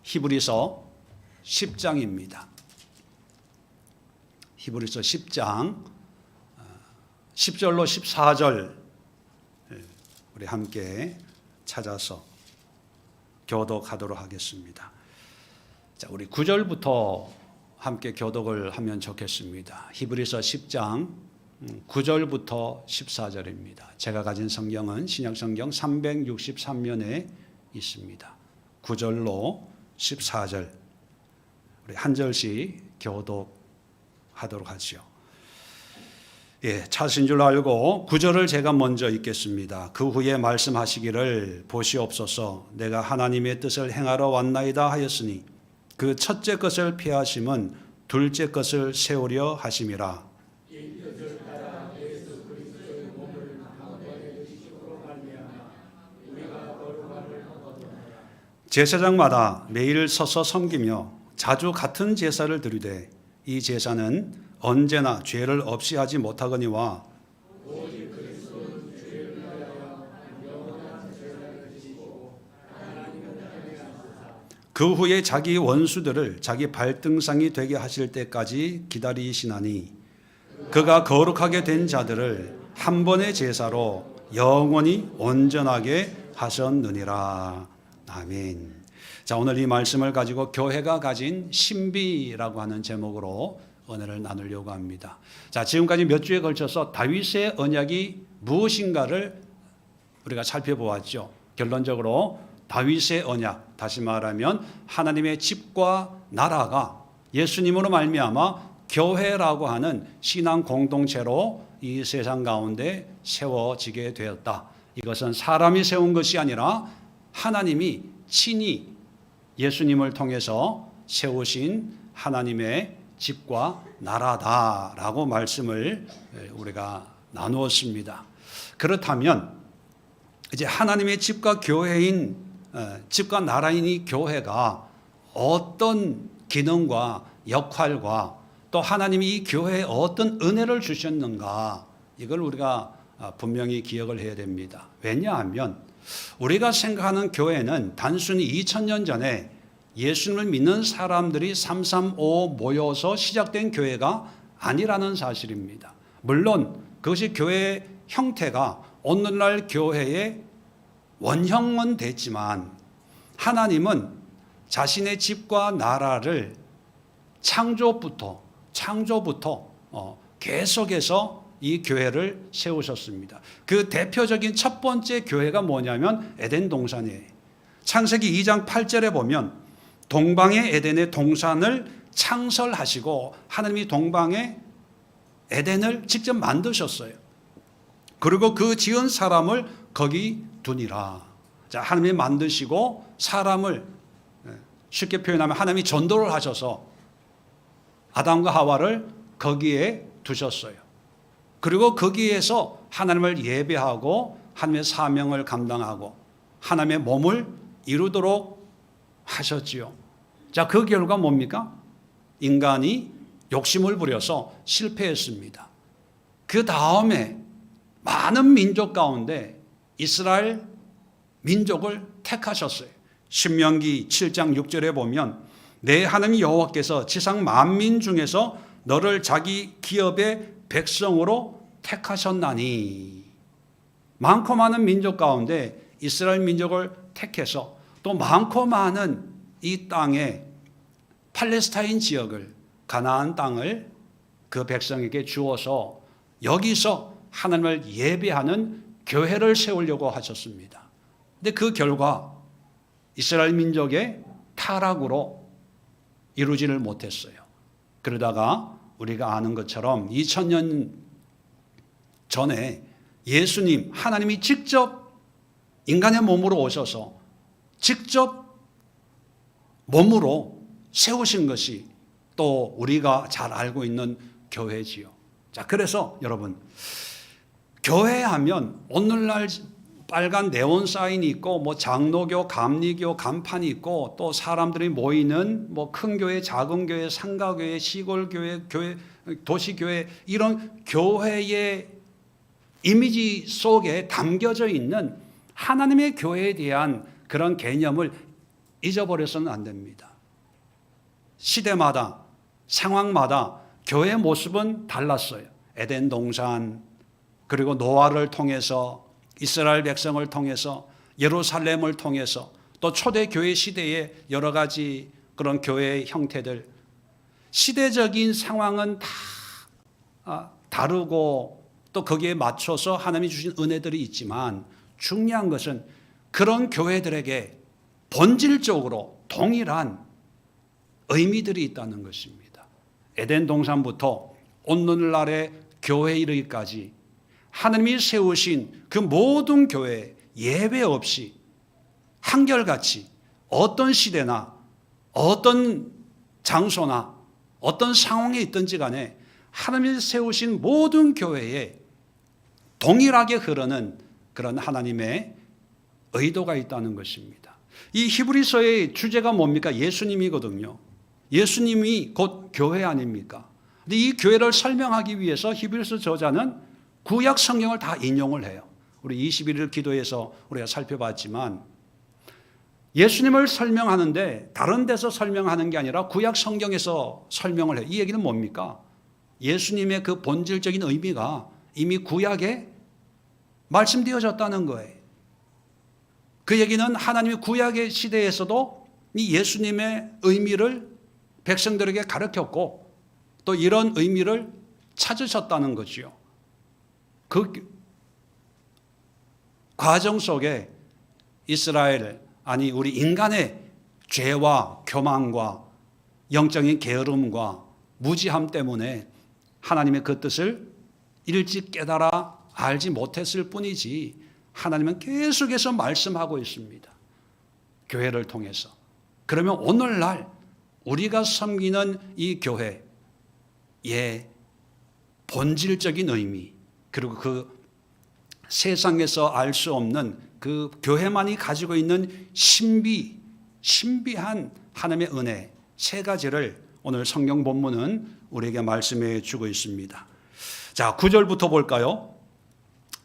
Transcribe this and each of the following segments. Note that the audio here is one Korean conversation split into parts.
히브리서 10장입니다. 히브리서 10장 10절로 14절 우리 함께 찾아서 교독하도록 하겠습니다. 자, 우리 9절부터 함께 교독을 하면 좋겠습니다. 히브리서 10장 9절부터 14절입니다. 제가 가진 성경은 신약성경 363면에 있습니다. 9절로 14절 우리 한 절씩 교독하도록 하죠. 예, 찾으신 줄 알고 9절을 제가 먼저 읽겠습니다. 그 후에 말씀하시기를 보시옵소서 내가 하나님의 뜻을 행하러 왔나이다 하였으니 그 첫째 것을 피하심은 둘째 것을 세우려 하심이라. 제사장마다 매일 서서 섬기며 자주 같은 제사를 드리되 이 제사는 언제나 죄를 없이 하지 못하거니와 그 후에 자기 원수들을 자기 발등상이 되게 하실 때까지 기다리시나니 그가 거룩하게 된 자들을 한 번의 제사로 영원히 온전하게 하셨느니라. 아멘. 자, 오늘 이 말씀을 가지고 교회가 가진 신비라고 하는 제목으로 은혜를 나누려고 합니다. 자, 지금까지 몇 주에 걸쳐서 다윗의 언약이 무엇인가를 우리가 살펴보았죠. 결론적으로 다윗의 언약, 다시 말하면 하나님의 집과 나라가 예수님으로 말미암아 교회라고 하는 신앙 공동체로 이 세상 가운데 세워지게 되었다. 이것은 사람이 세운 것이 아니라 하나님이 친히 예수님을 통해서 세우신 하나님의 집과 나라다라고 말씀을 우리가 나누었습니다. 그렇다면 이제 하나님의 집과 교회인 집과 나라인 이 교회가 어떤 기능과 역할과 또 하나님이 이 교회에 어떤 은혜를 주셨는가, 이걸 우리가 분명히 기억을 해야 됩니다. 왜냐하면 우리가 생각하는 교회는 단순히 2000년 전에 예수님을 믿는 사람들이 335 모여서 시작된 교회가 아니라는 사실입니다. 물론 그것이 교회의 형태가 오늘날 교회의 원형은 됐지만 하나님은 자신의 집과 나라를 창조부터 계속해서 이 교회를 세우셨습니다. 그 대표적인 첫 번째 교회가 뭐냐면 에덴 동산이에요. 창세기 2장 8절에 보면 동방의 에덴의 동산을 창설하시고 하나님이 동방의 에덴을 직접 만드셨어요. 그리고 그 지은 사람을 거기 두니라. 자, 하나님이 만드시고 사람을 쉽게 표현하면 하나님이 전도를 하셔서 아담과 하와를 거기에 두셨어요. 그리고 거기에서 하나님을 예배하고 하나님의 사명을 감당하고 하나님의 몸을 이루도록 하셨지요. 자, 그 결과 뭡니까? 인간이 욕심을 부려서 실패했습니다. 그 다음에 많은 민족 가운데 이스라엘 민족을 택하셨어요. 신명기 7장 6절에 보면 내 하나님 여호와께서 지상 만민 중에서 너를 자기 기업의 백성으로 택하셨나니. 많고 많은 민족 가운데 이스라엘 민족을 택해서 또 많고 많은 이 땅에 팔레스타인 지역을, 가나안 땅을 그 백성에게 주어서 여기서 하나님을 예배하는 교회를 세우려고 하셨습니다. 근데 그 결과 이스라엘 민족의 타락으로 이루지를 못했어요. 그러다가 우리가 아는 것처럼 2000년 전에 예수님, 하나님이 직접 인간의 몸으로 오셔서 직접 몸으로 세우신 것이 또 우리가 잘 알고 있는 교회지요. 자, 그래서 여러분, 교회 하면 오늘날 빨간 네온 사인이 있고 뭐 장로교, 감리교 간판이 있고 또 사람들이 모이는 뭐 큰 교회, 작은 교회, 상가교회, 시골교회, 교회, 도시교회, 이런 교회의 이미지 속에 담겨져 있는 하나님의 교회에 대한 그런 개념을 잊어버려서는 안 됩니다. 시대마다 상황마다 교회의 모습은 달랐어요. 에덴 동산, 그리고 노아를 통해서, 이스라엘 백성을 통해서, 예루살렘을 통해서, 또 초대교회 시대의 여러 가지 그런 교회의 형태들, 시대적인 상황은 다 다르고 또 거기에 맞춰서 하나님이 주신 은혜들이 있지만, 중요한 것은 그런 교회들에게 본질적으로 동일한 의미들이 있다는 것입니다. 에덴 동산부터 오늘날의 교회에 이르기까지 하나님이 세우신 그 모든 교회 예외 없이 한결같이 어떤 시대나 어떤 장소나 어떤 상황에 있든지 간에 하나님이 세우신 모든 교회에 동일하게 흐르는 그런 하나님의 의도가 있다는 것입니다. 이 히브리서의 주제가 뭡니까? 예수님이거든요. 예수님이 곧 교회 아닙니까? 근데 이 교회를 설명하기 위해서 히브리서 저자는 구약 성경을 다 인용을 해요. 우리 21일 기도에서 우리가 살펴봤지만 예수님을 설명하는데 다른 데서 설명하는 게 아니라 구약 성경에서 설명을 해요. 이 얘기는 뭡니까? 예수님의 그 본질적인 의미가 이미 구약에 말씀되어졌다는 거예요. 그 얘기는 하나님이 구약의 시대에서도 이 예수님의 의미를 백성들에게 가르쳤고 또 이런 의미를 찾으셨다는 거지요. 그 과정 속에 이스라엘, 아니 우리 인간의 죄와 교만과 영적인 게으름과 무지함 때문에 하나님의 그 뜻을 일찍 깨달아 알지 못했을 뿐이지 하나님은 계속해서 말씀하고 있습니다. 교회를 통해서. 그러면 오늘날 우리가 섬기는 이 교회의 본질적인 의미, 그리고 그 세상에서 알 수 없는 그 교회만이 가지고 있는 신비한 하나님의 은혜 세 가지를 오늘 성경 본문은 우리에게 말씀해 주고 있습니다. 자, 9절부터 볼까요?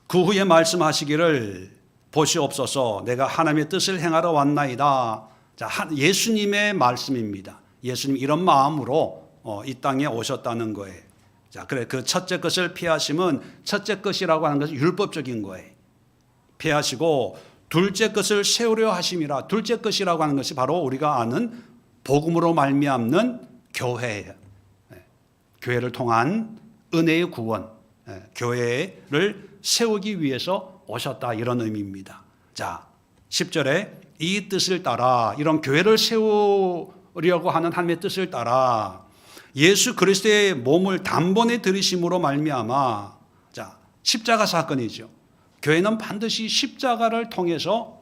그 후에 말씀하시기를 보시옵소서 내가 하나님의 뜻을 행하러 왔나이다. 자, 예수님의 말씀입니다. 예수님 이런 마음으로 이 땅에 오셨다는 거예요. 자, 그래 그 첫째 것을 피하시면 첫째 것이라고 하는 것은 율법적인 거예요. 피하시고 둘째 것을 세우려 하심이라. 둘째 것이라고 하는 것이 바로 우리가 아는 복음으로 말미암는 교회예요. 교회를 통한 은혜의 구원, 교회를 세우기 위해서 오셨다 이런 의미입니다. 자, 10절에 이 뜻을 따라 이런 교회를 세우려고 하는 하나님의 뜻을 따라 예수 그리스도의 몸을 단번에 들이심으로 말미암아 자, 십자가 사건이죠. 교회는 반드시 십자가를 통해서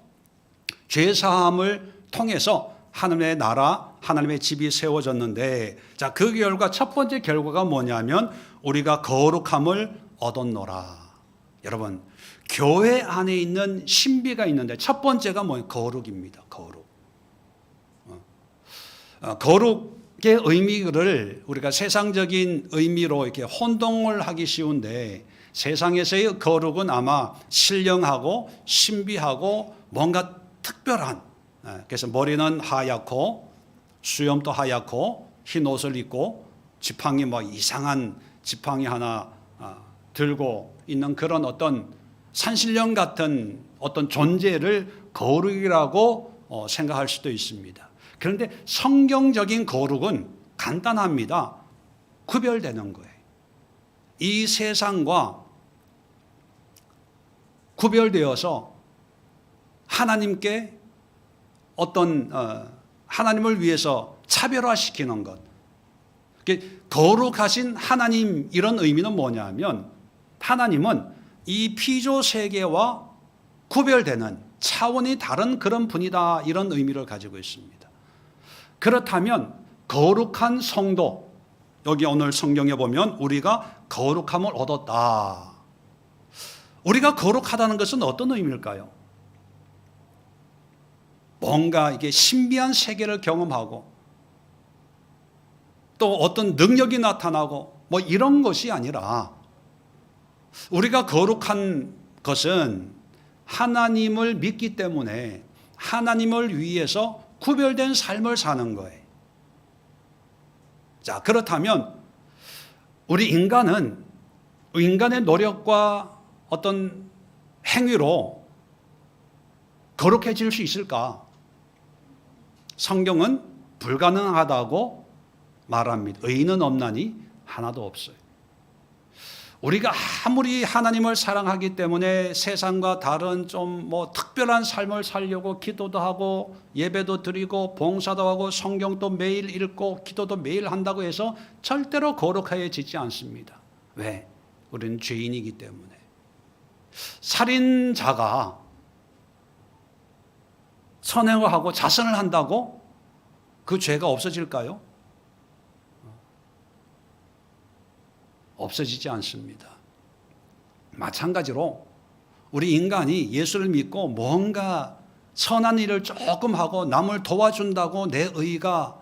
죄 사함을 통해서 하나님의 나라, 하나님의 집이 세워졌는데 자, 그 결과 첫 번째 결과가 뭐냐면 우리가 거룩함을 얻었노라. 여러분, 교회 안에 있는 신비가 있는데 첫 번째가 뭐예요? 거룩입니다. 거룩. 거룩의 의미를 우리가 세상적인 의미로 이렇게 혼동을 하기 쉬운데 세상에서의 거룩은 아마 신령하고 신비하고 뭔가 특별한, 그래서 머리는 하얗고 수염도 하얗고 흰 옷을 입고 지팡이 뭐 이상한 지팡이 하나 들고 있는 그런 어떤 산신령 같은 어떤 존재를 거룩이라고 생각할 수도 있습니다. 그런데 성경적인 거룩은 간단합니다. 구별되는 거예요. 이 세상과 구별되어서 하나님께 어떤 하나님을 위해서 차별화시키는 것. 거룩하신 하나님 이런 의미는 뭐냐면 하나님은 이 피조 세계와 구별되는 차원이 다른 그런 분이다 이런 의미를 가지고 있습니다. 그렇다면 거룩한 성도, 여기 오늘 성경에 보면 우리가 거룩함을 얻었다. 우리가 거룩하다는 것은 어떤 의미일까요? 뭔가 이게 신비한 세계를 경험하고 또 어떤 능력이 나타나고 뭐 이런 것이 아니라 우리가 거룩한 것은 하나님을 믿기 때문에 하나님을 위해서 구별된 삶을 사는 거예요. 자, 그렇다면 우리 인간의 노력과 어떤 행위로 거룩해질 수 있을까? 성경은 불가능하다고 말합니다. 의인은 없나니 하나도 없어요. 우리가 아무리 하나님을 사랑하기 때문에 세상과 다른 좀 특별한 삶을 살려고 기도도 하고 예배도 드리고 봉사도 하고 성경도 매일 읽고 기도도 매일 한다고 해서 절대로 거룩해지지 않습니다. 왜? 우리는 죄인이기 때문에. 살인자가 선행을 하고 자선을 한다고 그 죄가 없어질까요? 없어지지 않습니다. 마찬가지로 우리 인간이 예수를 믿고 뭔가 선한 일을 조금 하고 남을 도와준다고 내 의가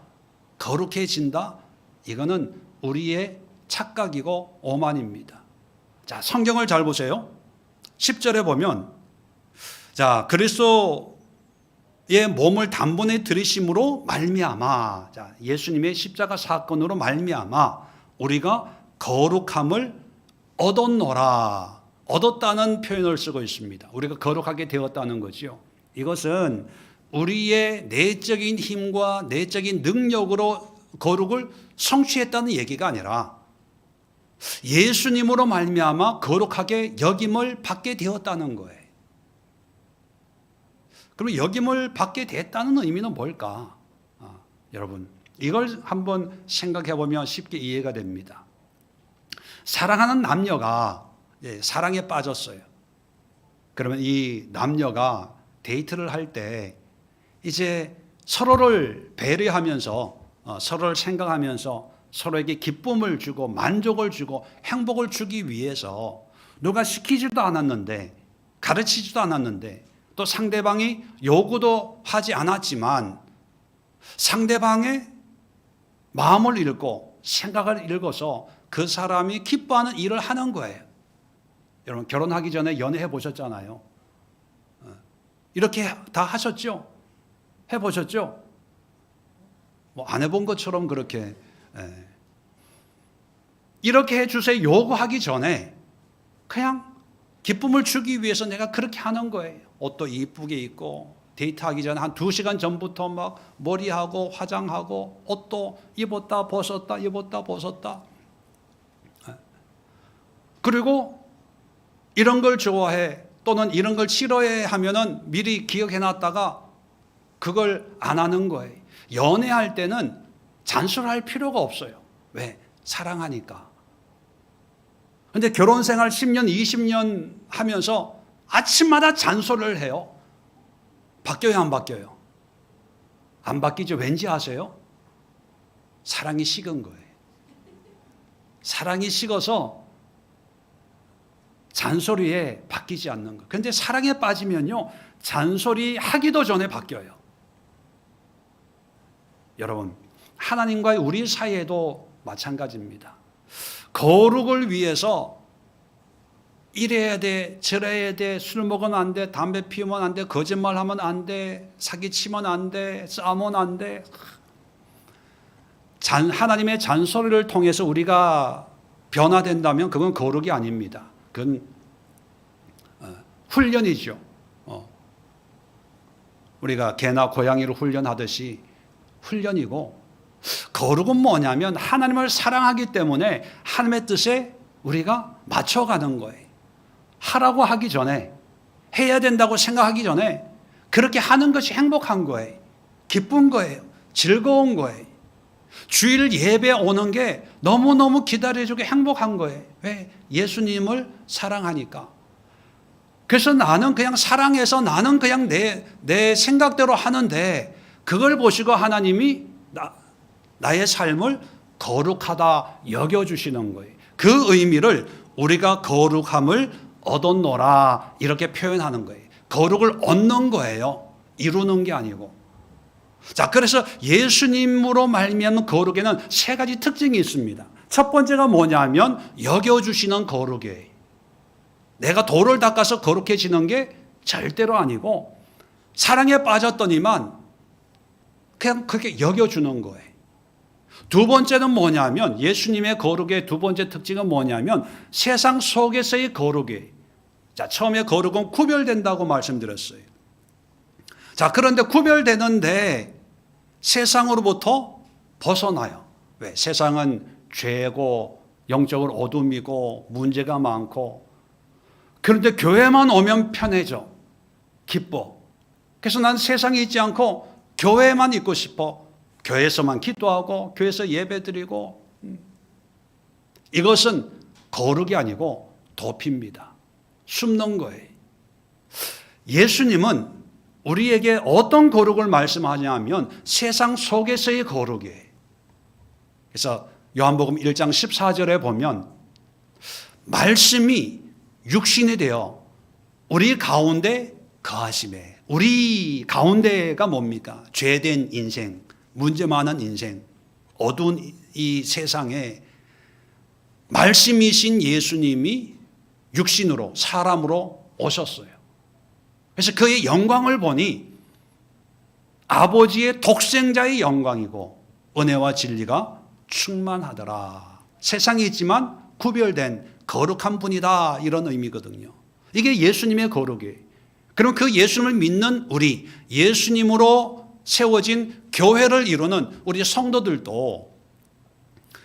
거룩해진다? 이거는 우리의 착각이고 오만입니다. 자, 성경을 잘 보세요. 10절에 보면, 자, 그리스도의 몸을 단번에 들이심으로 말미암아, 자, 예수님의 십자가 사건으로 말미암아 우리가 거룩함을 얻었노라. 얻었다는 표현을 쓰고 있습니다. 우리가 거룩하게 되었다는 거죠. 이것은 우리의 내적인 힘과 내적인 능력으로 거룩을 성취했다는 얘기가 아니라 예수님으로 말미암아 거룩하게 여김을 받게 되었다는 거예요. 그럼 여김을 받게 됐다는 의미는 뭘까? 여러분, 이걸 한번 생각해 보면 쉽게 이해가 됩니다. 사랑하는 남녀가 사랑에 빠졌어요. 그러면 이 남녀가 데이트를 할 때 이제 서로를 배려하면서 서로를 생각하면서 서로에게 기쁨을 주고 만족을 주고 행복을 주기 위해서 누가 시키지도 않았는데 가르치지도 않았는데 또 상대방이 요구도 하지 않았지만 상대방의 마음을 읽고 생각을 읽어서 그 사람이 기뻐하는 일을 하는 거예요. 여러분, 결혼하기 전에 연애해 보셨잖아요. 이렇게 다 하셨죠? 해보셨죠? 안 해본 것처럼 그렇게. 이렇게 해주세요 요구하기 전에 그냥 기쁨을 주기 위해서 내가 그렇게 하는 거예요. 옷도 이쁘게 입고 데이트하기 전에 한 2시간 전부터 막 머리하고 화장하고 옷도 입었다 벗었다 입었다 벗었다. 그리고 이런 걸 좋아해 또는 이런 걸 싫어해 하면은 미리 기억해 놨다가 그걸 안 하는 거예요. 연애할 때는 잔소리할 필요가 없어요. 왜? 사랑하니까. 근데 결혼 생활 10년, 20년 하면서 아침마다 잔소리를 해요. 바뀌어요, 안 바뀌어요? 안 바뀌죠. 왠지 아세요? 사랑이 식은 거예요. 사랑이 식어서 잔소리에 바뀌지 않는 거예요. 그런데 사랑에 빠지면요, 잔소리 하기도 전에 바뀌어요. 여러분, 하나님과의 우리 사이에도 마찬가지입니다. 거룩을 위해서 이래야 돼, 저래야 돼, 술 먹으면 안 돼, 담배 피우면 안 돼, 거짓말하면 안 돼, 사기치면 안 돼, 싸우면 안 돼. 하나님의 잔소리를 통해서 우리가 변화된다면 그건 거룩이 아닙니다. 그건 훈련이죠. 우리가 개나 고양이를 훈련하듯이 훈련이고, 거룩은 뭐냐면 하나님을 사랑하기 때문에 하나님의 뜻에 우리가 맞춰가는 거예요. 하라고 하기 전에, 해야 된다고 생각하기 전에 그렇게 하는 것이 행복한 거예요. 기쁜 거예요. 즐거운 거예요. 주일 예배 오는 게 너무너무 기다려주고 행복한 거예요. 왜? 예수님을 사랑하니까. 그래서 나는 그냥 사랑해서 나는 그냥 내 생각대로 하는데 그걸 보시고 하나님이 나의 삶을 거룩하다 여겨주시는 거예요. 그 의미를 우리가 거룩함을 얻었노라 이렇게 표현하는 거예요. 거룩을 얻는 거예요. 이루는 게 아니고. 자, 그래서 예수님으로 말미암은 거룩에는 3가지 특징이 있습니다. 첫 번째가 뭐냐면 여겨주시는 거룩이에요. 내가 돌을 닦아서 거룩해지는 게 절대로 아니고 사랑에 빠졌더니만 그냥 그렇게 여겨주는 거예요. 두 번째는 뭐냐면, 예수님의 거룩의 두 번째 특징은 뭐냐면 세상 속에서의 거룩이에요. 자, 처음에 거룩은 구별된다고 말씀드렸어요. 자, 그런데 구별되는데 세상으로부터 벗어나요. 왜? 세상은 죄고 영적으로 어둠이고 문제가 많고, 그런데 교회만 오면 편해져. 기뻐. 그래서 난 세상에 있지 않고 교회만 있고 싶어. 교회에서만 기도하고 교회에서 예배드리고. 이것은 거룩이 아니고 도피입니다. 숨는 거예요. 예수님은 우리에게 어떤 거룩을 말씀하냐면 세상 속에서의 거룩이에요. 그래서 요한복음 1장 14절에 보면 말씀이 육신이 되어 우리 가운데 거하심에, 우리 가운데가 뭡니까? 죄된 인생, 문제 많은 인생, 어두운 이 세상에 말씀이신 예수님이 육신으로, 사람으로 오셨어요. 그래서 그의 영광을 보니 아버지의 독생자의 영광이고 은혜와 진리가 충만하더라. 세상에 있지만 구별된 거룩한 분이다, 이런 의미거든요. 이게 예수님의 거룩이에요. 그럼 그 예수님을 믿는 우리, 예수님으로 세워진 교회를 이루는 우리 성도들도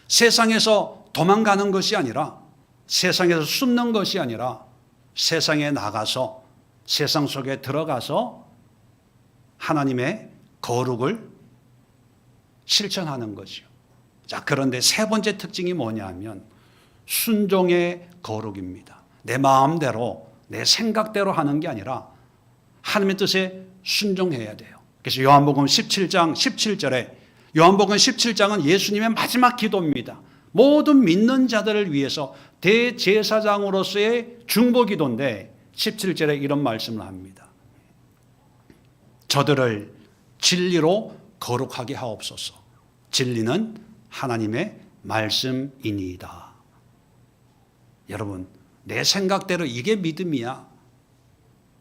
세상에서 도망가는 것이 아니라, 세상에서 숨는 것이 아니라 세상에 나가서, 세상 속에 들어가서 하나님의 거룩을 실천하는 거죠. 자, 그런데 세 번째 특징이 뭐냐면 순종의 거룩입니다. 내 마음대로, 내 생각대로 하는 게 아니라 하나님의 뜻에 순종해야 돼요. 그래서 요한복음 17장 17절에, 요한복음 17장은 예수님의 마지막 기도입니다. 모든 믿는 자들을 위해서 대제사장으로서의 중보 기도인데 17절에 이런 말씀을 합니다. 저들을 진리로 거룩하게 하옵소서. 진리는 하나님의 말씀이니이다. 여러분, 내 생각대로 이게 믿음이야.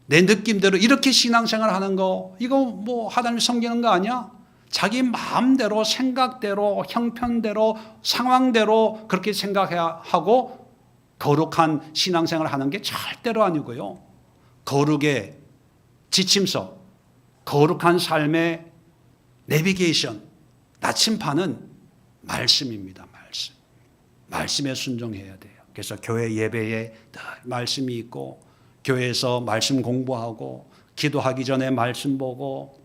내 느낌대로 이렇게 신앙생활 하는 거, 이거 뭐 하나님 섬기는 거 아니야? 자기 마음대로, 생각대로, 형편대로, 상황대로 그렇게 생각해야 하고 거룩한 신앙생활 하는 게 절대로 아니고요. 거룩의 지침서, 거룩한 삶의 내비게이션, 나침판은 말씀입니다. 말씀. 말씀에 순종해야 돼요. 그래서 교회 예배에 말씀이 있고, 교회에서 말씀 공부하고, 기도하기 전에 말씀 보고,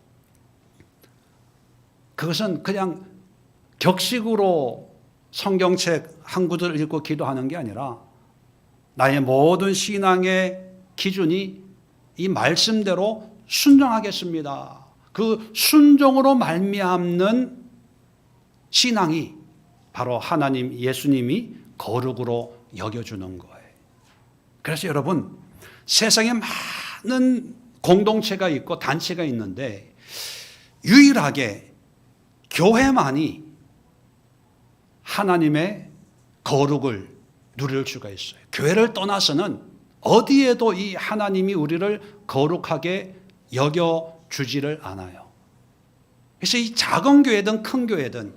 그것은 그냥 격식으로 성경책 한 구절 읽고 기도하는 게 아니라 나의 모든 신앙의 기준이 이 말씀대로 순종하겠습니다. 그 순종으로 말미암는 신앙이 바로 하나님, 예수님이 거룩으로 여겨주는 거예요. 그래서 여러분, 세상에 많은 공동체가 있고 단체가 있는데 유일하게 교회만이 하나님의 거룩을 누릴 수가 있어요. 교회를 떠나서는 어디에도 이 하나님이 우리를 거룩하게 여겨주지를 않아요. 그래서 이 작은 교회든 큰 교회든,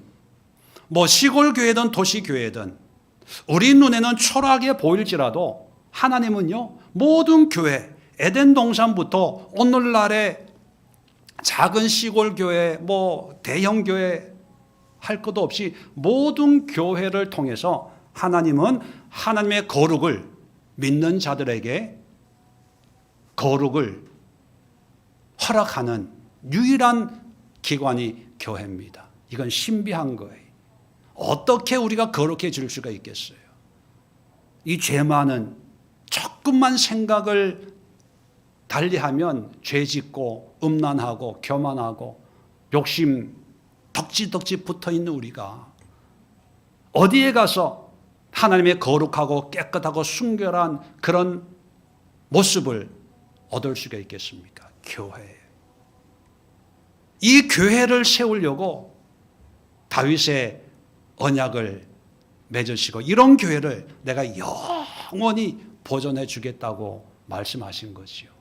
뭐 시골 교회든 도시 교회든 우리 눈에는 초라하게 보일지라도 하나님은요, 모든 교회, 에덴 동산부터 오늘날의 작은 시골 교회, 뭐 대형 교회 할 것도 없이 모든 교회를 통해서 하나님은 하나님의 거룩을 믿는 자들에게 거룩을 허락하는 유일한 기관이 교회입니다. 이건 신비한 거예요. 어떻게 우리가 거룩해질 수가 있겠어요? 이 죄 많은, 조금만 생각을 달리하면 죄 짓고 음란하고 교만하고 욕심 덕지덕지 붙어있는 우리가 어디에 가서 하나님의 거룩하고 깨끗하고 순결한 그런 모습을 얻을 수가 있겠습니까? 교회. 이 교회를 세우려고 다윗의 언약을 맺으시고 이런 교회를 내가 영원히 보존해 주겠다고 말씀하신 거지요.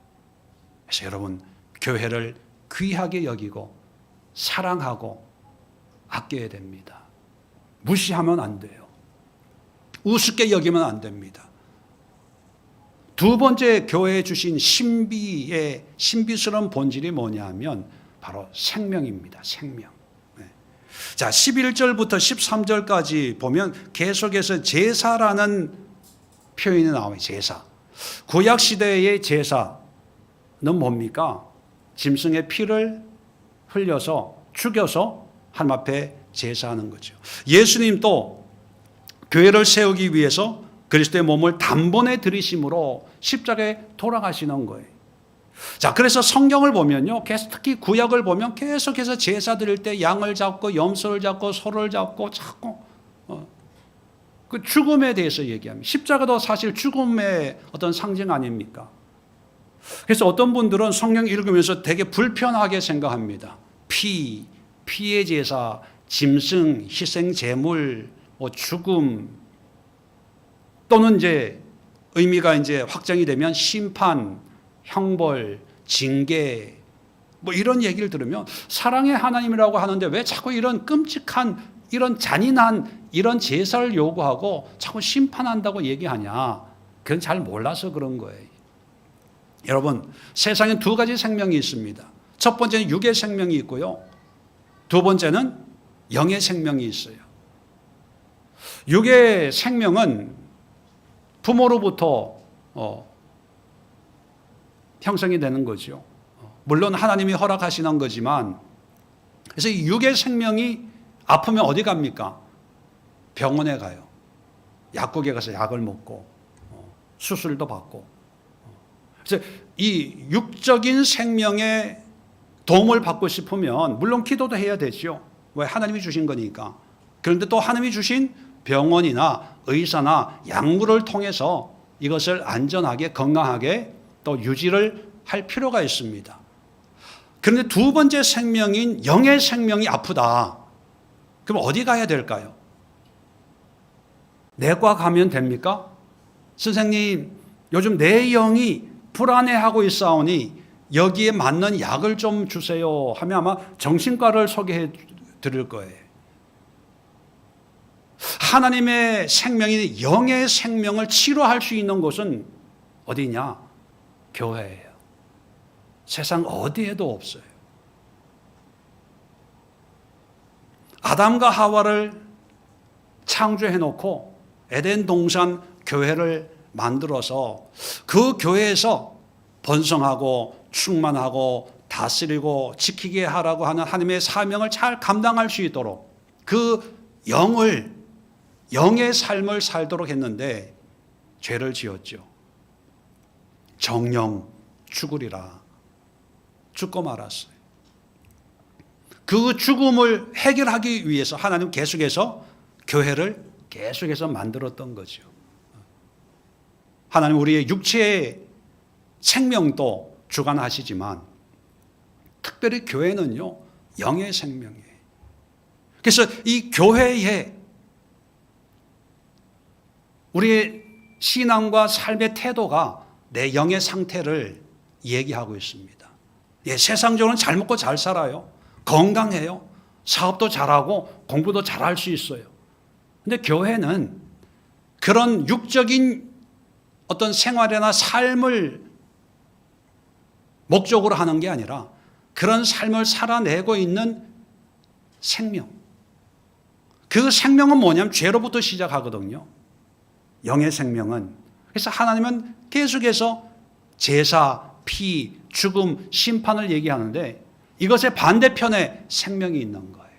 그래서 여러분, 교회를 귀하게 여기고 사랑하고 아껴야 됩니다. 무시하면 안 돼요. 우습게 여기면 안 됩니다. 두 번째 교회에 주신 신비의 신비스러운 본질이 뭐냐면 바로 생명입니다. 생명. 자, 11절부터 13절까지 보면 계속해서 제사라는 표현이 나와요. 제사. 구약 시대의 제사는 뭡니까? 짐승의 피를 흘려서 죽여서 하나님 앞에 제사하는 거죠. 예수님도 교회를 세우기 위해서 그리스도의 몸을 단번에 들이심으로 십자가에 돌아가시는 거예요. 자, 그래서 성경을 보면요, 특히 구약을 보면 계속해서 제사 드릴 때 양을 잡고 염소를 잡고 소를 잡고 자꾸 그 죽음에 대해서 얘기합니다. 십자가도 사실 죽음의 어떤 상징 아닙니까? 그래서 어떤 분들은 성경 읽으면서 되게 불편하게 생각합니다. 피의 제사, 짐승, 희생 제물, 죽음, 또는 이제 의미가 이제 확정이 되면 심판, 형벌, 징계, 이런 얘기를 들으면 사랑의 하나님이라고 하는데 왜 자꾸 이런 끔찍한, 이런 잔인한 이런 제사를 요구하고 자꾸 심판한다고 얘기하냐? 그건 잘 몰라서 그런 거예요. 여러분, 세상에 두 가지 생명이 있습니다. 첫 번째는 육의 생명이 있고요. 두 번째는 영의 생명이 있어요. 육의 생명은 부모로부터 형성이 되는 거죠. 물론 하나님이 허락하시는 거지만, 그래서 이 육의 생명이 아프면 어디 갑니까? 병원에 가요. 약국에 가서 약을 먹고 수술도 받고. 그래서 이 육적인 생명의 도움을 받고 싶으면 물론 기도도 해야 되죠. 왜? 하나님이 주신 거니까. 그런데 또 하나님이 주신 병원이나 의사나 약물을 통해서 이것을 안전하게 건강하게 또 유지를 할 필요가 있습니다. 그런데 두 번째 생명인 영의 생명이 아프다. 그럼 어디 가야 될까요? 내과 가면 됩니까? 선생님, 요즘 내 영이 불안해하고 있사오니 여기에 맞는 약을 좀 주세요 하면 아마 정신과를 소개해 드릴 거예요. 하나님의 생명인 영의 생명을 치료할 수 있는 곳은 어디냐? 교회예요. 세상 어디에도 없어요. 아담과 하와를 창조해 놓고 에덴 동산 교회를 만들어서 그 교회에서 번성하고 충만하고 다스리고 지키게 하라고 하는 하나님의 사명을 잘 감당할 수 있도록 그 영의 삶을 살도록 했는데 죄를 지었죠. 정령 죽으리라. 죽고 말았어요. 그 죽음을 해결하기 위해서 하나님 계속해서 교회를 계속해서 만들었던 거죠. 하나님 우리의 육체의 생명도 주관하시지만 특별히 교회는요, 영의 생명이에요. 그래서 이 교회에 우리의 신앙과 삶의 태도가 내 영의 상태를 얘기하고 있습니다. 예, 세상적으로는 잘 먹고 잘 살아요. 건강해요. 사업도 잘하고 공부도 잘할 수 있어요. 근데 교회는 그런 육적인 어떤 생활이나 삶을 목적으로 하는 게 아니라 그런 삶을 살아내고 있는 생명. 그 생명은 뭐냐면 죄로부터 시작하거든요. 영의 생명은. 그래서 하나님은 계속해서 제사, 피, 죽음, 심판을 얘기하는데 이것의 반대편에 생명이 있는 거예요.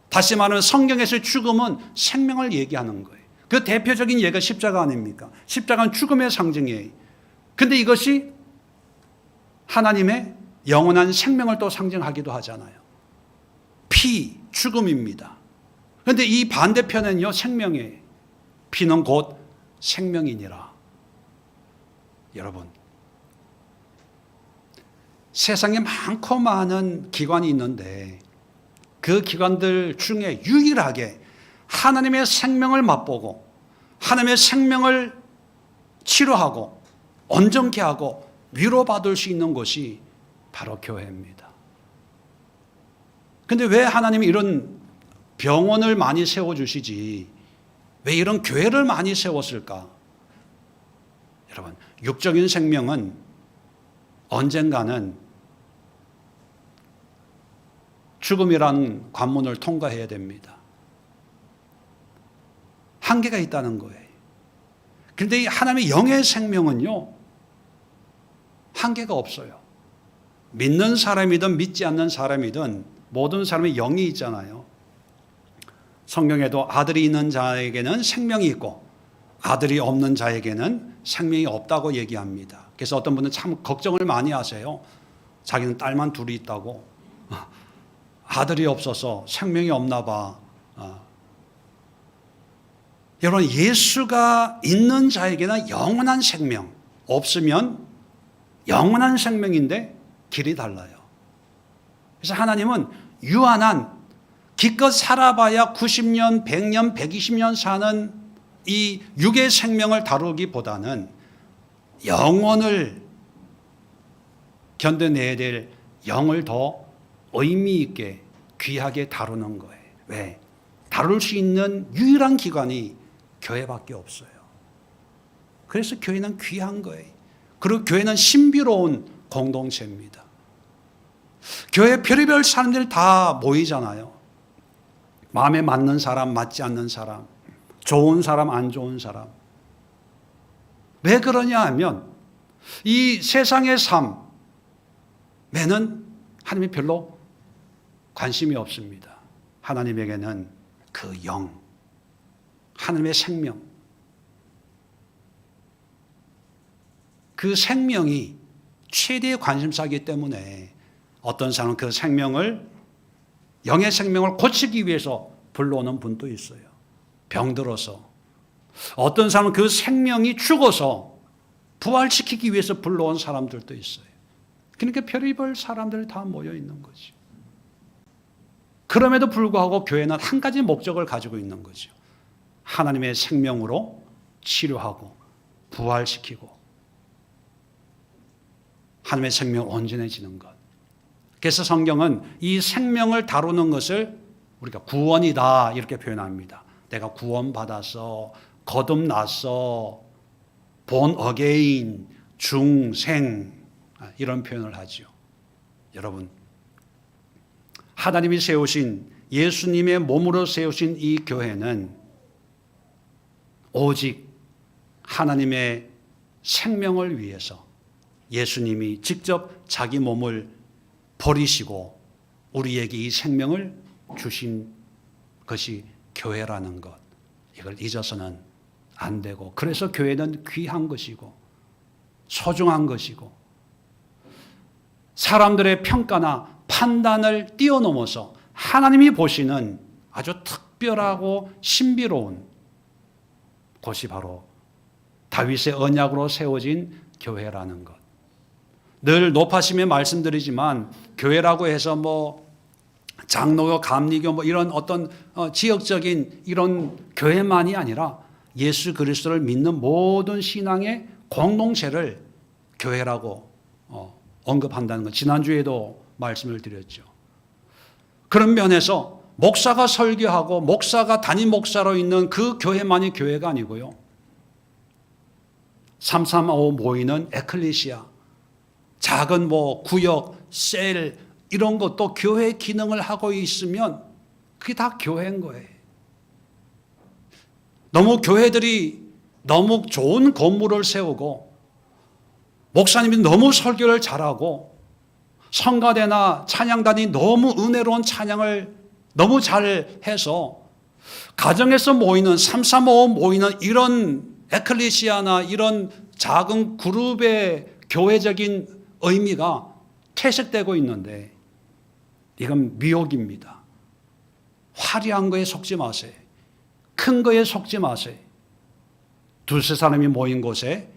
다시 말하면 성경에서의 죽음은 생명을 얘기하는 거예요. 그 대표적인 예가 십자가 아닙니까? 십자가는 죽음의 상징이에요. 그런데 이것이 하나님의 영원한 생명을 또 상징하기도 하잖아요. 피, 죽음입니다. 그런데 이 반대편은요, 생명이에요. 피는 곧 생명이니라. 여러분, 세상에 많고 많은 기관이 있는데 그 기관들 중에 유일하게 하나님의 생명을 맛보고 하나님의 생명을 치료하고 온전케 하고 위로받을 수 있는 곳이 바로 교회입니다. 근데 왜 하나님이 이런 병원을 많이 세워주시지 왜 이런 교회를 많이 세웠을까? 여러분, 육적인 생명은 언젠가는 죽음이란 관문을 통과해야 됩니다. 한계가 있다는 거예요. 그런데 이 하나님의 영의 생명은요, 한계가 없어요. 믿는 사람이든 믿지 않는 사람이든 모든 사람의 영이 있잖아요. 성경에도 아들이 있는 자에게는 생명이 있고 아들이 없는 자에게는 생명이 없다고 얘기합니다. 그래서 어떤 분은 참 걱정을 많이 하세요. 자기는 딸만 둘이 있다고. 아들이 없어서 생명이 없나 봐. 여러분, 예수가 있는 자에게는 영원한 생명, 없으면 영원한 생명인데 길이 달라요. 그래서 하나님은 유한한 기껏 살아봐야 90년, 100년, 120년 사는 이 육의 생명을 다루기보다는 영원을 견뎌내야 될 영을 더 의미 있게 귀하게 다루는 거예요. 왜? 다룰 수 있는 유일한 기관이 교회밖에 없어요. 그래서 교회는 귀한 거예요. 그리고 교회는 신비로운 공동체입니다. 교회 별의별 사람들이 다 모이잖아요. 마음에 맞는 사람, 맞지 않는 사람, 좋은 사람, 안 좋은 사람. 왜 그러냐 하면 이 세상의 삶에는 하나님이 별로 관심이 없습니다. 하나님에게는 그 영, 하나님의 생명, 그 생명이 최대의 관심사이기 때문에 어떤 사람은 그 생명을, 영의 생명을 고치기 위해서 불러오는 분도 있어요. 병들어서. 어떤 사람은 그 생명이 죽어서 부활시키기 위해서 불러온 사람들도 있어요. 그러니까 별의별 사람들이 다 모여 있는 거죠. 그럼에도 불구하고 교회는 한 가지 목적을 가지고 있는 거죠. 하나님의 생명으로 치료하고 부활시키고 하나님의 생명을 온전해지는 것. 그래서 성경은 이 생명을 다루는 것을 우리가 구원이다 이렇게 표현합니다. 내가 구원받아서 거듭났어, born again, 중생 이런 표현을 하죠. 여러분, 하나님이 세우신 예수님의 몸으로 세우신 이 교회는 오직 하나님의 생명을 위해서 예수님이 직접 자기 몸을 버리시고 우리에게 이 생명을 주신 것이 교회라는 것. 이걸 잊어서는 안 되고, 그래서 교회는 귀한 것이고 소중한 것이고 사람들의 평가나 판단을 뛰어넘어서 하나님이 보시는 아주 특별하고 신비로운 곳이 바로 다윗의 언약으로 세워진 교회라는 것. 늘 높아심에 말씀드리지만 교회라고 해서 뭐 장로교, 감리교 뭐 이런 어떤 지역적인 이런 교회만이 아니라 예수 그리스도를 믿는 모든 신앙의 공동체를 교회라고 언급한다는 것. 지난주에도 말씀을 드렸죠. 그런 면에서 목사가 설교하고 목사가 담임 목사로 있는 그 교회만이 교회가 아니고요. 335 모이는 에클레시아, 작은 뭐 구역, 셀 이런 것도 교회 기능을 하고 있으면 그게 다 교회인 거예요. 너무 교회들이 너무 좋은 건물을 세우고 목사님이 너무 설교를 잘하고 성가대나 찬양단이 너무 은혜로운 찬양을 너무 잘해서 가정에서 모이는 335 모이는 이런 에클레시아나 이런 작은 그룹의 교회적인 의미가 퇴색되고 있는데 이건 미혹입니다. 화려한 거에 속지 마세요. 큰 거에 속지 마세요. 두세 사람이 모인 곳에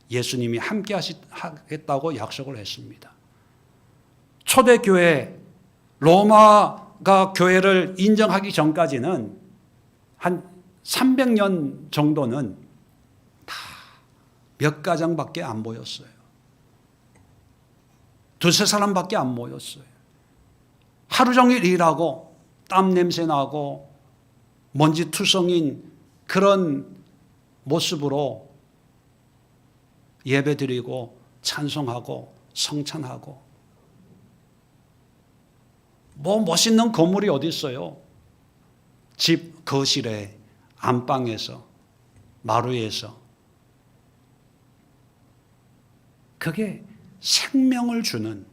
예수님이 함께 하겠다고 약속을 했습니다. 초대교회, 로마가 교회를 인정하기 전까지는 한 300년 정도는 다 몇 가정밖에 안 모였어요. 두세 사람밖에 안 모였어요. 하루 종일 일하고 땀 냄새 나고 먼지 투성인 그런 모습으로 예배드리고 찬송하고 성찬하고, 뭐 멋있는 건물이 어디 있어요? 집 거실에, 안방에서, 마루에서. 그게 생명을 주는,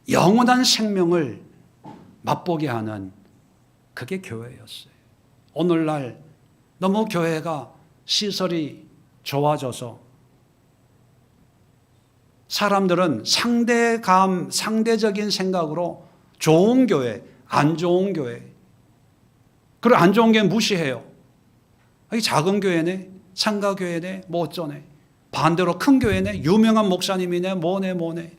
영원한 생명을 맛보게 하는, 그게 교회였어요. 오늘날 너무 교회가 시설이 좋아져서 사람들은 상대적인 생각으로 좋은 교회, 안 좋은 교회, 그리고 안 좋은 교회 무시해요. 이 작은 교회네, 상가교회네, 뭐 어쩌네. 반대로 큰 교회네, 유명한 목사님이네, 뭐네.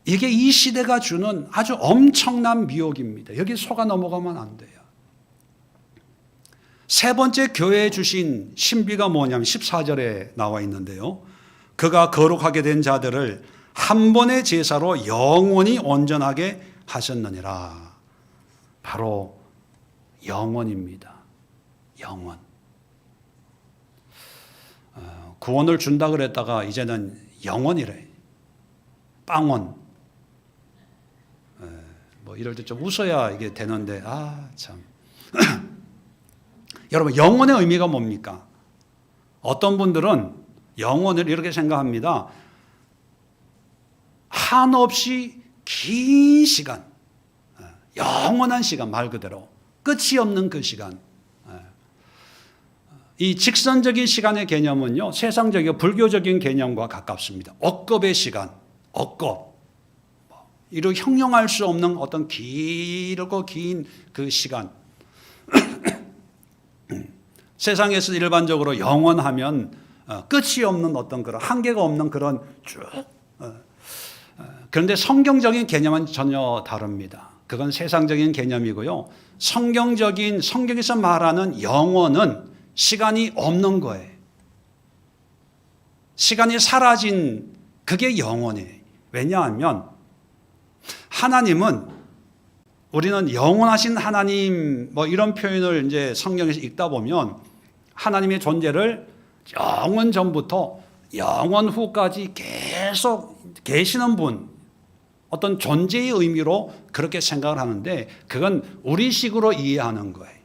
이게 이 시대가 주는 아주 엄청난 미혹입니다. 여기 속아 넘어가면 안 돼요. 세 번째 교회에 주신 신비가 뭐냐면 14절에 나와 있는데요. 그가 거룩하게 된 자들을 한 번의 제사로 영원히 온전하게 하셨느니라. 바로 영원입니다. 영원. 구원을 준다 그랬다가 이제는 영원이래. 빵원. 뭐 이럴 때 좀 웃어야 이게 되는데, 참. 여러분, 영원의 의미가 뭡니까? 어떤 분들은 영원을 이렇게 생각합니다. 한없이 긴 시간, 영원한 시간, 말 그대로 끝이 없는 그 시간. 이 직선적인 시간의 개념은요, 세상적이고 불교적인 개념과 가깝습니다. 억겁의 시간, 억겁. 이로 형용할 수 없는 어떤 길고 긴 그 시간. 세상에서 일반적으로 영원하면 끝이 없는 어떤 그런 한계가 없는 그런 쭉. 그런데 성경적인 개념은 전혀 다릅니다. 그건 세상적인 개념이고요. 성경에서 말하는 영원은 시간이 없는 거예요. 시간이 사라진 그게 영원이에요. 왜냐하면 하나님은, 우리는 영원하신 하나님 뭐 이런 표현을 이제 성경에서 읽다 보면 하나님의 존재를 영원 전부터 영원 후까지 계속 계시는 분, 어떤 존재의 의미로 그렇게 생각을 하는데, 그건 우리식으로 이해하는 거예요.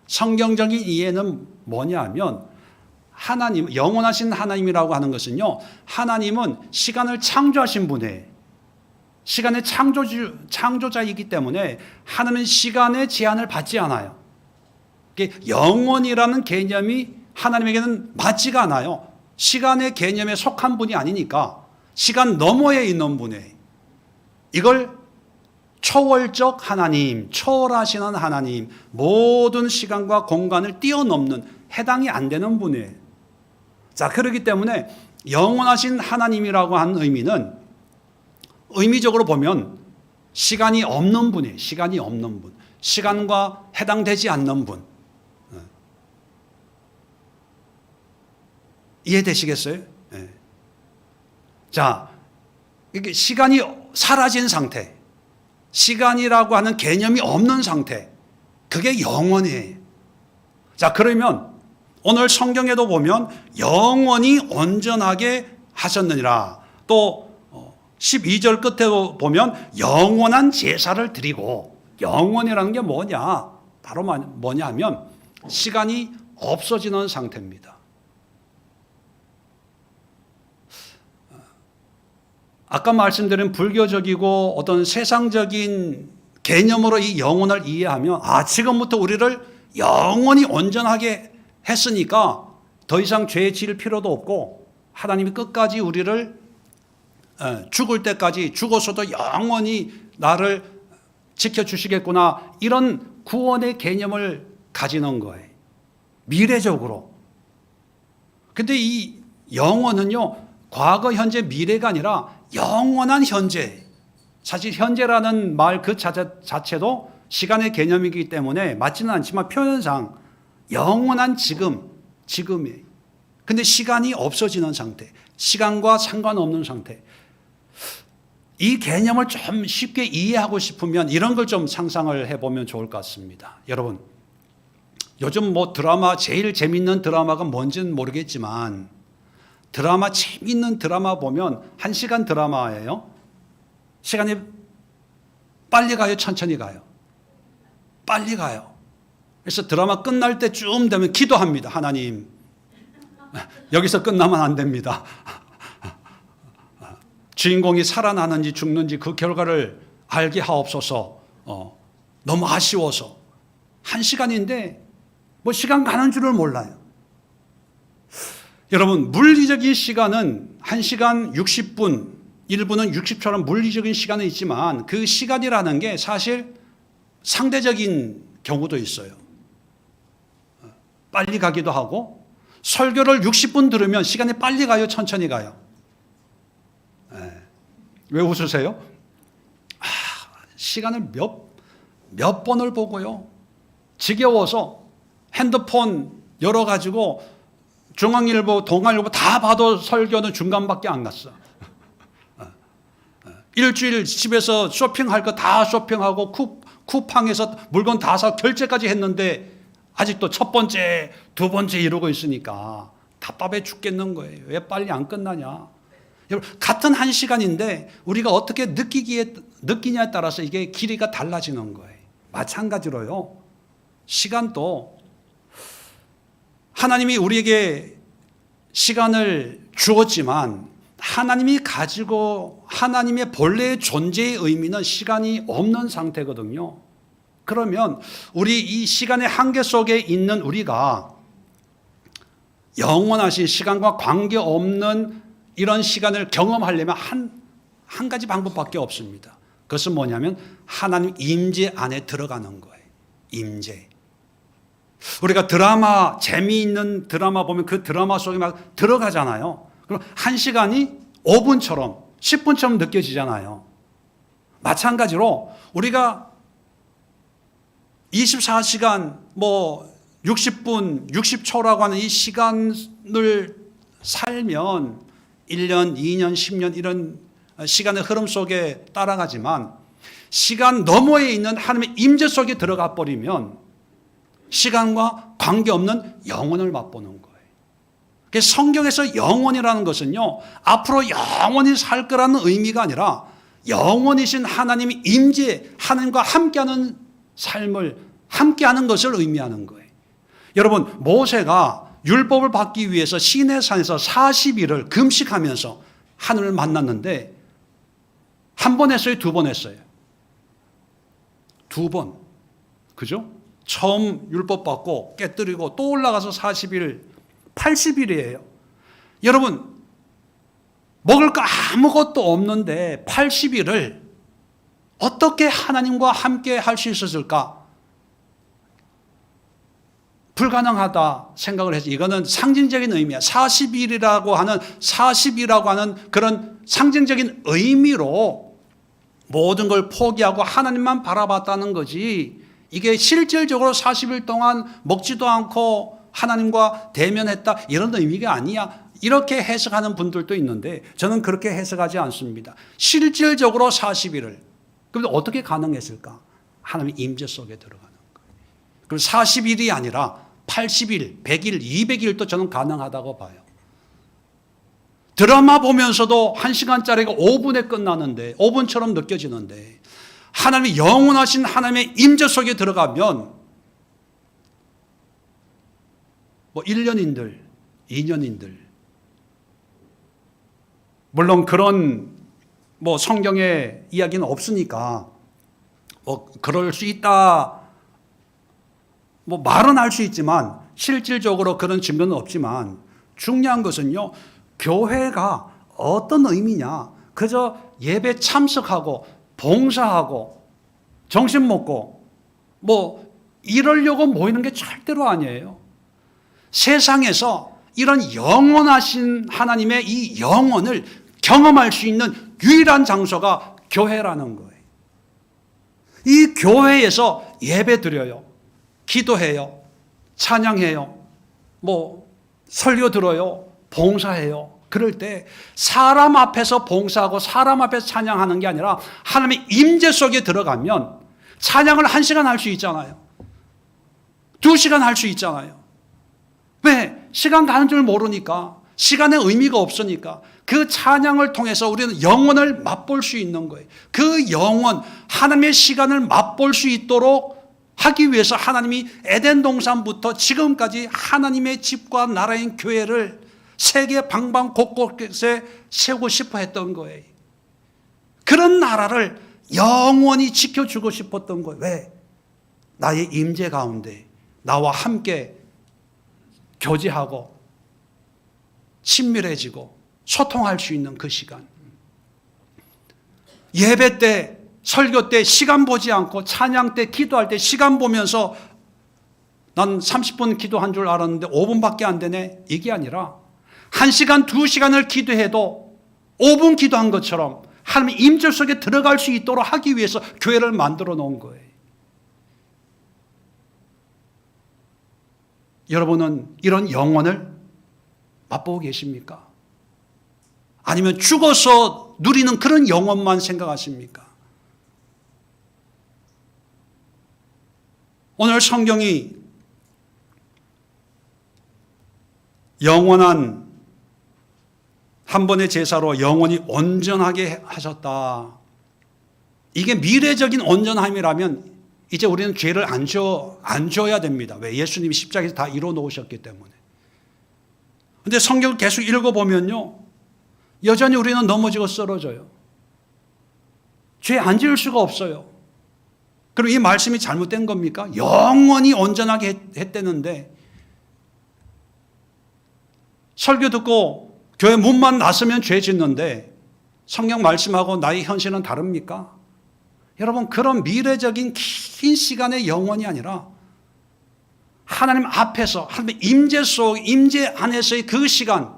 성경적인 이해는 뭐냐면, 하나님, 영원하신 하나님이라고 하는 것은요, 하나님은 시간을 창조하신 분이에요. 시간의 창조자이기 때문에 하나님은 시간의 제한을 받지 않아요. 영원이라는 개념이 하나님에게는 맞지가 않아요. 시간의 개념에 속한 분이 아니니까 시간 너머에 있는 분이에요. 이걸 초월적 하나님, 초월하시는 하나님, 모든 시간과 공간을 뛰어넘는, 해당이 안 되는 분이에요. 자, 그렇기 때문에 영원하신 하나님이라고 하는 의미는, 의미적으로 보면 시간이 없는 분이에요. 시간이 없는 분. 시간과 해당되지 않는 분. 이해되시겠어요? 네. 자, 이게 시간이 사라진 상태, 시간이라고 하는 개념이 없는 상태, 그게 영원이에요. 자, 그러면 오늘 성경에도 보면 영원히 온전하게 하셨느니라. 또 12절 끝에도 보면 영원한 제사를 드리고, 영원이라는 게 뭐냐? 바로 뭐냐 하면 시간이 없어지는 상태입니다. 아까 말씀드린 불교적이고 어떤 세상적인 개념으로 이 영혼을 이해하면, 지금부터 우리를 영원히 온전하게 했으니까 더 이상 죄 지을 필요도 없고 하나님이 끝까지 우리를 죽을 때까지, 죽어서도 영원히 나를 지켜주시겠구나, 이런 구원의 개념을 가지는 거예요. 미래적으로. 근데 이 영원은요, 과거, 현재, 미래가 아니라 영원한 현재. 사실 현재라는 말 그 자체도 시간의 개념이기 때문에 맞지는 않지만 표현상 영원한 지금이에요. 근데 시간이 없어지는 상태, 시간과 상관없는 상태. 이 개념을 좀 쉽게 이해하고 싶으면 이런 걸 좀 상상을 해보면 좋을 것 같습니다. 여러분, 요즘 뭐 드라마, 제일 재밌는 드라마가 뭔지는 모르겠지만 재밌는 드라마 보면 1시간 드라마예요. 시간이 빨리 가요, 천천히 가요? 빨리 가요. 그래서 드라마 끝날 때쯤 되면 기도합니다. 하나님, 여기서 끝나면 안 됩니다. 주인공이 살아나는지 죽는지 그 결과를 알게 하옵소서. 너무 아쉬워서. 1시간인데 뭐 시간 가는 줄을 몰라요. 여러분, 물리적인 시간은 1시간 60분, 1분은 60초라는 물리적인 시간은 있지만 그 시간이라는 게 사실 상대적인 경우도 있어요. 빨리 가기도 하고, 설교를 60분 들으면 시간이 빨리 가요, 천천히 가요? 왜 웃으세요? 시간을 몇 번을 보고요. 지겨워서 핸드폰 열어가지고 중앙일보, 동아일보 다 봐도 설교는 중간밖에 안 갔어. 일주일 집에서 쇼핑할 거 다 쇼핑하고 쿠팡에서 물건 다 사 결제까지 했는데 아직도 첫 번째, 두 번째 이러고 있으니까 답답해 죽겠는 거예요. 왜 빨리 안 끝나냐? 여러분, 같은 1시간인데 우리가 어떻게 느끼냐에 따라서 이게 길이가 달라지는 거예요. 마찬가지로요. 시간도 하나님이 우리에게 시간을 주었지만 하나님이 가지고 하나님의 본래의 존재의 의미는 시간이 없는 상태거든요. 그러면 우리 이 시간의 한계 속에 있는 우리가 영원하신 시간과 관계없는 이런 시간을 경험하려면 한 가지 방법밖에 없습니다. 그것은 뭐냐면 하나님 임재 안에 들어가는 거예요. 임재. 우리가 드라마, 재미있는 드라마 보면 그 드라마 속에 막 들어가잖아요. 그럼 1시간이 5분처럼 10분처럼 느껴지잖아요. 마찬가지로 우리가 24시간 60분, 60초라고 하는 이 시간을 살면 1년, 2년, 10년 이런 시간의 흐름 속에 따라가지만 시간 너머에 있는 하나님의 임재 속에 들어가 버리면 시간과 관계없는 영혼을 맛보는 거예요. 그래서 성경에서 영혼이라는 것은요, 앞으로 영원히 살 거라는 의미가 아니라 영원이신 하나님이 임재, 하나님과 함께하는 삶을 함께하는 것을 의미하는 거예요. 여러분, 모세가 율법을 받기 위해서 시내산에서 40일을 금식하면서 하늘을 만났는데 한 번 했어요? 두 번 했어요? 두 번. 그죠? 처음 율법 받고 깨뜨리고 또 올라가서 40일, 80일이에요. 여러분, 먹을 거 아무것도 없는데 80일을 어떻게 하나님과 함께 할 수 있었을까? 불가능하다 생각을 해서 이거는 상징적인 의미야. 40일이라고 하는 그런 상징적인 의미로 모든 걸 포기하고 하나님만 바라봤다는 거지, 이게 실질적으로 40일 동안 먹지도 않고 하나님과 대면했다 이런 의미가 아니야. 이렇게 해석하는 분들도 있는데 저는 그렇게 해석하지 않습니다. 실질적으로 40일을. 그런데 어떻게 가능했을까? 하나님의 임재 속에 들어가는 거예요. 그럼 40일이 아니라 80일, 100일, 200일도 저는 가능하다고 봐요. 드라마 보면서도 1시간짜리가 5분에 끝나는데, 5분처럼 느껴지는데, 하나님의 영원하신 하나님의 임재 속에 들어가면 1년인들, 2년인들, 물론 그런 성경에 이야기는 없으니까 그럴 수 있다 말은 할 수 있지만 실질적으로 그런 증거는 없지만 중요한 것은요, 교회가 어떤 의미냐, 그저 예배 참석하고 봉사하고 정신 먹고 이러려고 모이는 게 절대로 아니에요. 세상에서 이런 영원하신 하나님의 이 영혼을 경험할 수 있는 유일한 장소가 교회라는 거예요. 이 교회에서 예배 드려요, 기도해요, 찬양해요, 설교 들어요, 봉사해요. 그럴 때 사람 앞에서 봉사하고 사람 앞에서 찬양하는 게 아니라 하나님의 임재 속에 들어가면 찬양을 1시간 할 수 있잖아요. 2시간 할 수 있잖아요. 왜? 시간 가는 줄 모르니까, 시간의 의미가 없으니까. 그 찬양을 통해서 우리는 영원을 맛볼 수 있는 거예요. 그 영원, 하나님의 시간을 맛볼 수 있도록 하기 위해서 하나님이 에덴 동산부터 지금까지 하나님의 집과 나라인 교회를 세계 방방 곳곳에 세우고 싶어 했던 거예요. 그런 나라를 영원히 지켜주고 싶었던 거예요. 왜? 나의 임재 가운데 나와 함께 교제하고 친밀해지고 소통할 수 있는 그 시간. 예배 때, 설교 때 시간 보지 않고 찬양 때, 기도할 때 시간 보면서 난 30분 기도한 줄 알았는데 5분밖에 안 되네. 이게 아니라 1시간, 2시간을 기도해도 5분 기도한 것처럼 하나님의 임재 속에 들어갈 수 있도록 하기 위해서 교회를 만들어 놓은 거예요. 여러분은 이런 영혼을 맛보고 계십니까? 아니면 죽어서 누리는 그런 영혼만 생각하십니까? 오늘 성경이 영원한 한 번의 제사로 영원히 온전하게 하셨다. 이게 미래적인 온전함이라면 이제 우리는 죄를 안 지어야 됩니다. 왜? 예수님이 십자가에서 다 이루어 놓으셨기 때문에. 그런데 성경을 계속 읽어보면요, 여전히 우리는 넘어지고 쓰러져요. 죄 안 지을 수가 없어요. 그럼 이 말씀이 잘못된 겁니까? 영원히 온전하게 했대는데 설교 듣고 교회 문만 나서면 죄 짓는데 성경 말씀하고 나의 현실은 다릅니까? 여러분, 그런 미래적인 긴 시간의 영원이 아니라 하나님 앞에서 하나님의 임재 속, 임재 안에서의 그 시간,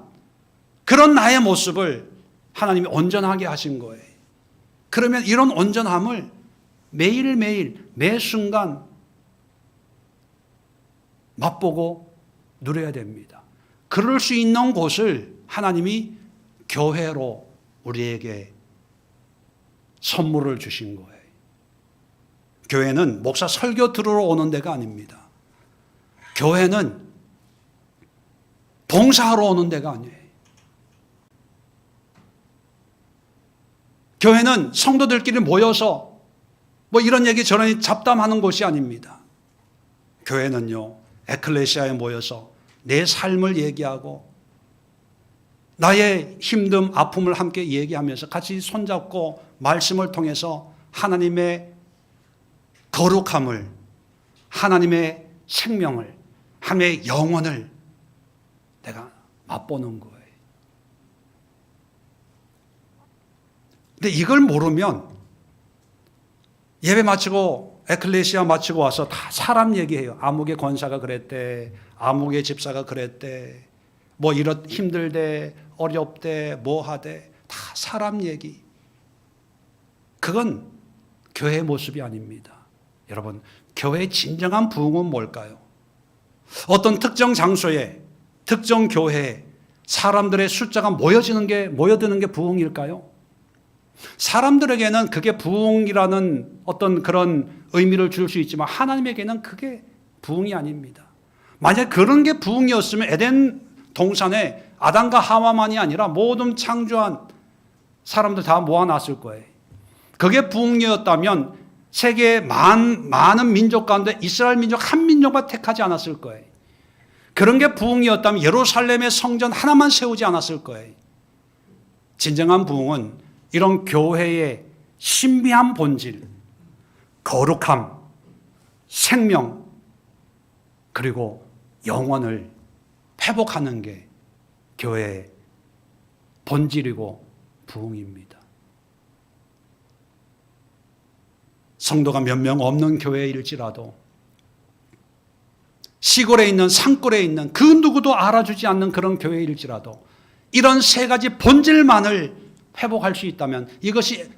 그런 나의 모습을 하나님이 온전하게 하신 거예요. 그러면 이런 온전함을 매일매일 매 순간 맛보고 누려야 됩니다. 그럴 수 있는 곳을 하나님이 교회로 우리에게 선물을 주신 거예요. 교회는 목사 설교 들으러 오는 데가 아닙니다. 교회는 봉사하러 오는 데가 아니에요. 교회는 성도들끼리 모여서 뭐 이런 얘기 저런 얘기 잡담하는 곳이 아닙니다. 교회는요, 에클레시아에 모여서 내 삶을 얘기하고 나의 힘듦, 아픔을 함께 얘기하면서 같이 손잡고 말씀을 통해서 하나님의 거룩함을, 하나님의 생명을, 하나님의 영혼을 내가 맛보는 거예요. 근데 이걸 모르면 예배 마치고 에클레시아 마치고 와서 다 사람 얘기해요. 아무개 권사가 그랬대, 아무개 집사가 그랬대, 뭐 이렇 힘들대, 어렵대, 뭐 하대, 다 사람 얘기. 그건 교회의 모습이 아닙니다. 여러분, 교회의 진정한 부흥은 뭘까요? 어떤 특정 장소에, 특정 교회에 사람들의 숫자가 모여드는 게 부흥일까요? 사람들에게는 그게 부흥이라는 어떤 그런 의미를 줄 수 있지만 하나님에게는 그게 부흥이 아닙니다. 만약 그런 게 부흥이었으면 에덴 동산에 아담과 하와만이 아니라 모든 창조한 사람들 다 모아놨을 거예요. 그게 부흥이었다면 세계의 많은 민족 가운데 이스라엘 민족 한 민족만 택하지 않았을 거예요. 그런 게 부흥이었다면 예루살렘의 성전 하나만 세우지 않았을 거예요. 진정한 부흥은 이런 교회의 신비한 본질, 거룩함, 생명, 그리고 영혼을 회복하는 게 교회의 본질이고 부흥입니다. 성도가 몇 명 없는 교회일지라도 시골에 있는 산골에 있는 그 누구도 알아주지 않는 그런 교회일지라도 이런 세 가지 본질만을 회복할 수 있다면 이것이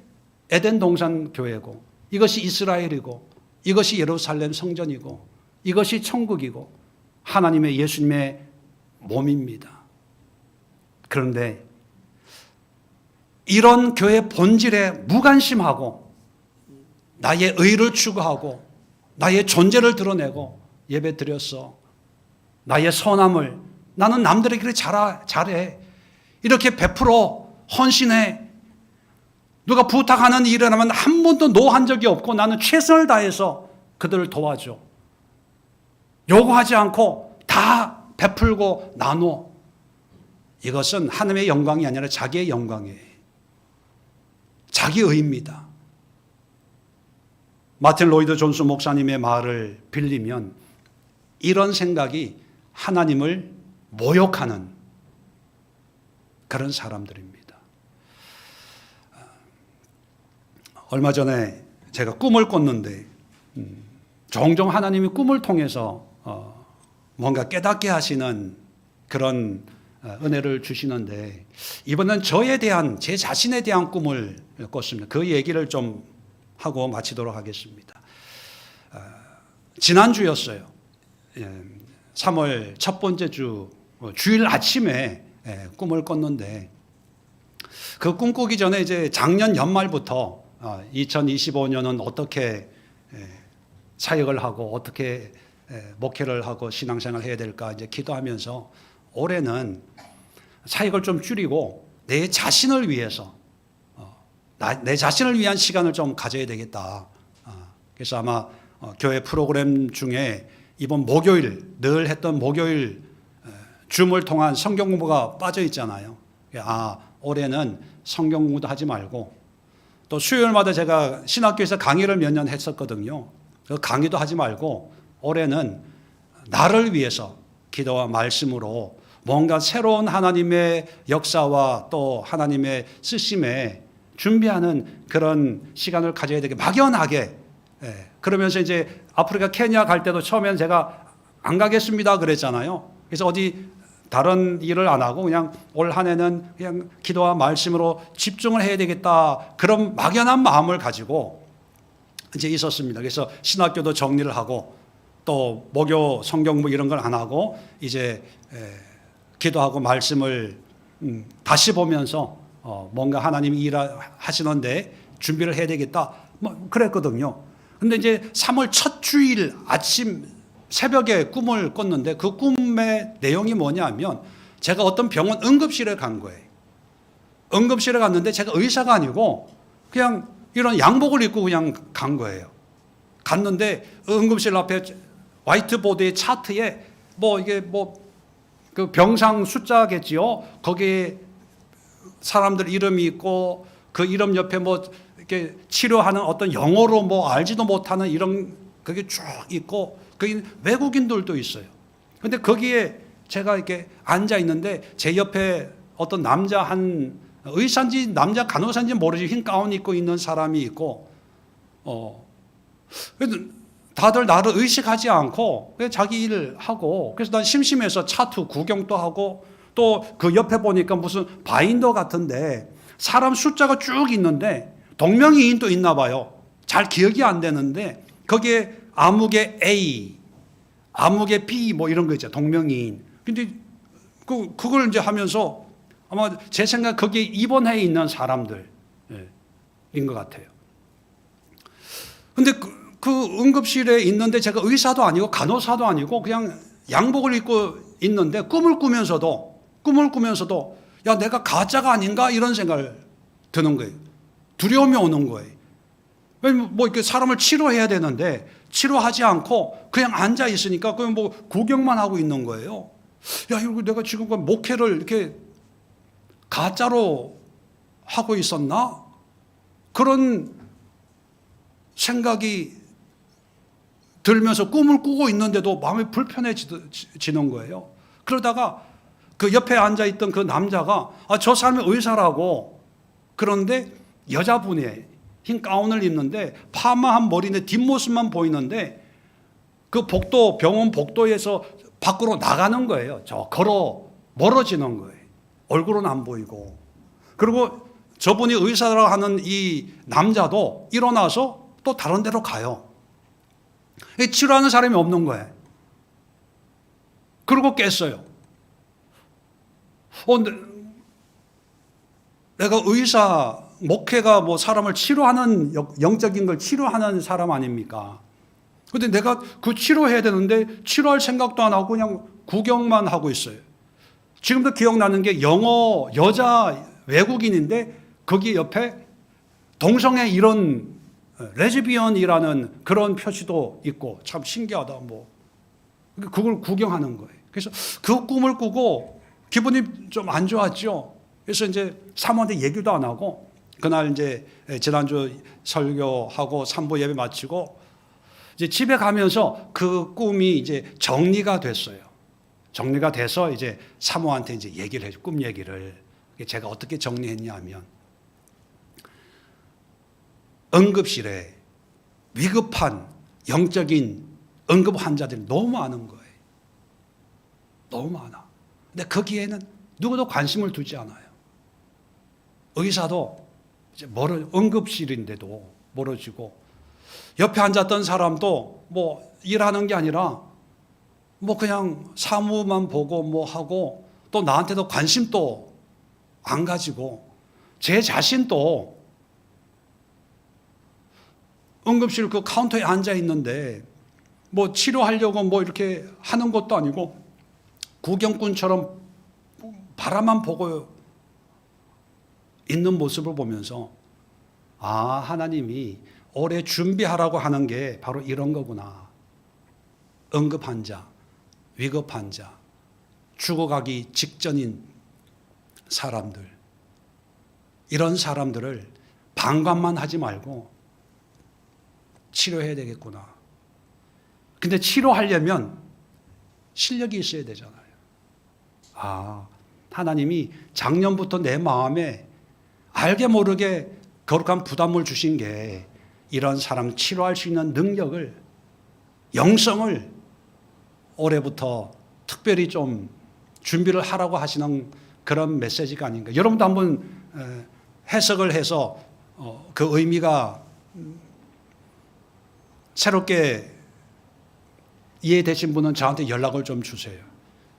에덴 동산 교회고, 이것이 이스라엘이고, 이것이 예루살렘 성전이고, 이것이 천국이고 하나님의 예수님의 몸입니다. 그런데 이런 교회 본질에 무관심하고 나의 의를 추구하고 나의 존재를 드러내고 예배 드렸어. 나의 선함을 나는 남들에게 그렇게 잘해. 이렇게 베풀어 헌신해. 누가 부탁하는 일을 하면 한 번도 노한 적이 없고 나는 최선을 다해서 그들을 도와줘. 요구하지 않고 다 베풀고 나눠. 이것은 하나님의 영광이 아니라 자기의 영광이에요. 자기의입니다. 마틴 로이드 존스 목사님의 말을 빌리면 이런 생각이 하나님을 모욕하는 그런 사람들입니다. 얼마 전에 제가 꿈을 꿨는데 종종 하나님이 꿈을 통해서 뭔가 깨닫게 하시는 그런 은혜를 주시는데 이번엔 저에 대한 제 자신에 대한 꿈을 꿨습니다. 그 얘기를 좀 하고 마치도록 하겠습니다. 지난주였어요. 3월 첫 번째 주일 아침에 꿈을 꿨는데 그 꿈 꾸기 전에 이제 작년 연말부터 2025년은 어떻게 사역을 하고 어떻게 목회를 하고 신앙생활을 해야 될까 이제 기도하면서 올해는 사역을 좀 줄이고 내 자신을 위해서 내 자신을 위한 시간을 좀 가져야 되겠다. 그래서 아마 교회 프로그램 중에 이번 목요일 늘 했던 목요일 줌을 통한 성경 공부가 빠져 있잖아요. 올해는 성경 공부도 하지 말고 또 수요일마다 제가 신학교에서 강의를 몇 년 했었거든요. 그 강의도 하지 말고 올해는 나를 위해서 기도와 말씀으로 뭔가 새로운 하나님의 역사와 또 하나님의 쓰심에 준비하는 그런 시간을 가져야 되게 막연하게 그러면서 이제 아프리카 케냐 갈 때도 처음에는 제가 안 가겠습니다 그랬잖아요. 그래서 어디 다른 일을 안 하고 그냥 올 한 해는 그냥 기도와 말씀으로 집중을 해야 되겠다 그런 막연한 마음을 가지고 이제 있었습니다. 그래서 신학교도 정리를 하고 또 목요 성경부 이런 걸 안 하고 이제 기도하고 말씀을 다시 보면서 뭔가 하나님이 일하시는데 준비를 해야 되겠다 뭐 그랬거든요. 근데 이제 3월 첫 주일 아침 새벽에 꿈을 꿨는데 그 꿈의 내용이 뭐냐면 제가 어떤 병원 응급실에 간 거예요. 응급실에 갔는데 제가 의사가 아니고 그냥 이런 양복을 입고 그냥 간 거예요. 갔는데 응급실 앞에 화이트보드의 차트에 뭐 이게 뭐 그 병상 숫자겠지요. 거기에 사람들 이름이 있고 그 이름 옆에 뭐 이렇게 치료하는 어떤 영어로 뭐 알지도 못하는 이런 그게 쭉 있고 거기 외국인들도 있어요. 근데 거기에 제가 이렇게 앉아 있는데 제 옆에 어떤 남자 한 의사인지 남자 간호사인지 모르지 흰 가운 입고 있는 사람이 있고 다들 나를 의식하지 않고 그냥 자기 일을 하고 그래서 난 심심해서 차트 구경도 하고 또 그 옆에 보니까 무슨 바인더 같은데 사람 숫자가 쭉 있는데 동명이인도 있나 봐요. 잘 기억이 안 되는데 거기에 암흑의 A, 암흑의 B 뭐 이런 거 있죠. 동명이인. 근데 그걸 이제 하면서 아마 제 생각 거기에 입원해 있는 사람들인 것 같아요. 근데 그 응급실에 있는데 제가 의사도 아니고 간호사도 아니고 그냥 양복을 입고 있는데 꿈을 꾸면서도 야 내가 가짜가 아닌가 이런 생각을 드는 거예요. 두려움이 오는 거예요. 뭐 이렇게 사람을 치료해야 되는데 치료하지 않고 그냥 앉아 있으니까 그냥 뭐 구경만 하고 있는 거예요. 야 이거 내가 지금 목회를 이렇게 가짜로 하고 있었나? 그런 생각이 들면서 꿈을 꾸고 있는데도 마음이 불편해지는 거예요. 그러다가 그 옆에 앉아있던 그 남자가 저 사람이 의사라고 그런데 여자분이 흰 가운을 입는데 파마한 머리인데 뒷모습만 보이는데 그 병원 복도에서 밖으로 나가는 거예요. 걸어 멀어지는 거예요. 얼굴은 안 보이고. 그리고 저분이 의사라고 하는 이 남자도 일어나서 또 다른 데로 가요. 치료하는 사람이 없는 거예요. 그리고 깼어요. 내가 의사, 목회가 뭐 사람을 치료하는, 영적인 걸 치료하는 사람 아닙니까? 근데 내가 그 치료해야 되는데 치료할 생각도 안 하고 그냥 구경만 하고 있어요. 지금도 기억나는 게 영어 여자 외국인인데 거기 옆에 동성애 이런 레즈비언이라는 그런 표시도 있고 참 신기하다 뭐. 그걸 구경하는 거예요. 그래서 그 꿈을 꾸고 기분이 좀 안 좋았죠. 그래서 이제 사모한테 얘기도 안 하고 그날 이제 지난주 설교하고 산부 예배 마치고 이제 집에 가면서 그 꿈이 이제 정리가 됐어요. 정리가 돼서 이제 사모한테 이제 얘기를 해줘. 꿈 얘기를. 제가 어떻게 정리했냐면 응급실에 위급한 영적인 응급 환자들이 너무 많은 거예요. 너무 많아. 근데 거기에는 누구도 관심을 두지 않아요. 의사도 이제 응급실인데도 멀어지고 옆에 앉았던 사람도 뭐 일하는 게 아니라 뭐 그냥 사무만 보고 뭐 하고 또 나한테도 관심도 안 가지고 제 자신도 응급실 그 카운터에 앉아 있는데 뭐 치료하려고 뭐 이렇게 하는 것도 아니고 구경꾼처럼 바라만 보고 있는 모습을 보면서 아, 하나님이 올해 준비하라고 하는 게 바로 이런 거구나. 응급환자, 위급환자, 죽어가기 직전인 사람들, 이런 사람들을 방관만 하지 말고 치료해야 되겠구나. 근데 치료하려면 실력이 있어야 되잖아요. 아, 하나님이 작년부터 내 마음에 알게 모르게 거룩한 부담을 주신 게 이런 사람 치료할 수 있는 능력을, 영성을 올해부터 특별히 좀 준비를 하라고 하시는 그런 메시지가 아닌가. 여러분도 한번 해석을 해서 그 의미가 새롭게 이해되신 분은 저한테 연락을 좀 주세요.